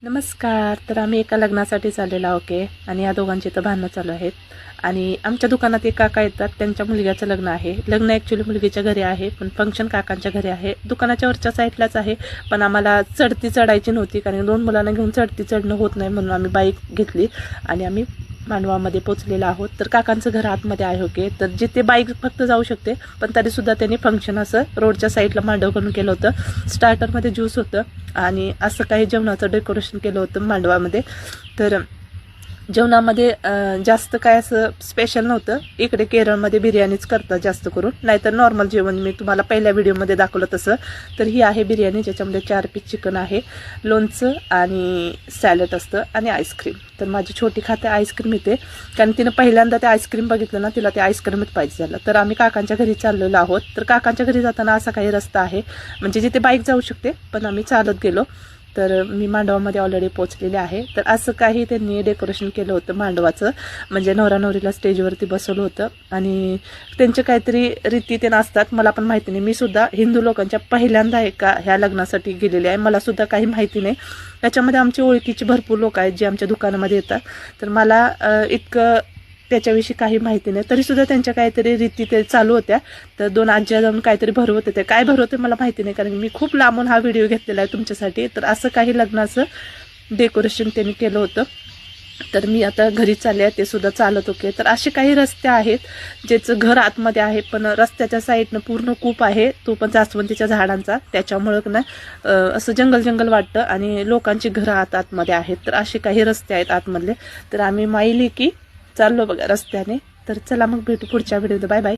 नमस्कार. तर आम्ही एका लग्नासाठी चाललेलो आहोत आणि या दोघांची तर भांडणं चालू आहेत. आणि आमच्या दुकानात एक काका येतात, त्यांच्या मुलग्याचं लग्न आहे. लग्न ॲक्च्युली मुलगीच्या घरी आहे, पण फंक्शन काकांच्या घरी आहे. दुकानाच्या वरच्या साईडलाच आहे, पण आम्हाला चढायची नव्हती, कारण 2 मुलांना घेऊन चढणं होत नाही, म्हणून आम्ही बाईक घेतली आणि आम्ही मांडवामध्ये पोचलेलो आहोत. तर काकांचं घर आतमध्ये आहे तर जिथे बाईक फक्त जाऊ शकते, पण तरीसुद्धा त्यांनी फंक्शन असं रोडच्या साईडला मांडव करून केलं होतं. स्टार्टरमध्ये ज्यूस होतं आणि असं काही जेवणाचं डेकोरेशन केलं होतं मांडवामध्ये. तर जेवणामध्ये जास्त काय असं स्पेशल नव्हतं. इकडे केरळमध्ये बिर्याणीच करतात जास्त करून, नाहीतर नॉर्मल जेवण मी तुम्हाला पहिल्या व्हिडिओमध्ये दाखवलं तसं. तर ही आहे बिर्याणी, ज्याच्यामध्ये 4 पीस चिकन आहे, लोणचं आणि सॅलड असतं आणि आईस्क्रीम. तर माझी छोटी खाते आईस्क्रीम येते, कारण तिनं पहिल्यांदा ते आईस्क्रीम बघितलं ना, तिला ते आईस्क्रीमच पाहिजे झालं. तर आम्ही काकांच्या घरी चाललेलो आहोत. तर काकांच्या घरी जाताना असा काही रस्ता आहे, म्हणजे जिथे बाईक जाऊ शकते, पण आम्ही चालत गेलो. तर मी मांडवामध्ये ऑलरेडी पोचलेले आहे. तर असं काही त्यांनी डेकोरेशन केलं होतं मांडवाचं, म्हणजे नवरा नवरीला स्टेजवरती बसवलं होतं आणि त्यांचे काहीतरी रीती ते असतात, मला पण माहिती नाही. मी सुद्धा हिंदू लोकांच्या पहिल्यांदा एका ह्या लग्नासाठी गेलेले आहे, मला सुद्धा काही माहिती नाही. त्याच्यामध्ये आमची ओळखीची भरपूर लोक आहेत जे आमच्या दुकानामध्ये येतात. तर मला इतकं त्याच्याविषयी काही माहिती नाही, तरीसुद्धा त्यांच्या काहीतरी रीती ते चालू होत्या. तर 2 आज्या जाऊन काहीतरी भरवत होते, काय भरवते मला माहिती नाही, कारण मी खूप लांबून हा व्हिडिओ घेतलेला आहे तुमच्यासाठी. तर असं काही लग्नाचं डेकोरेशन त्यांनी केलं होतं. तर मी आता घरी चालले आहे, ते सुद्धा चालत होते. तर असे काही रस्ते आहेत ज्याचं घर आतमध्ये आहे, पण रस्त्याच्या साईडनं पूर्ण कूप आहे, तो पण जास्वंदीच्या झाडांचा. त्याच्यामुळं ना असं जंगल वाटतं आणि लोकांची घरं आतमध्ये आहेत. तर असे काही रस्ते आहेत आतमधले. तर आम्ही माईली की चाललो बघा रस्त्याने. तर चला मग भेटू पुढच्या व्हिडिओमध्ये. Bye bye.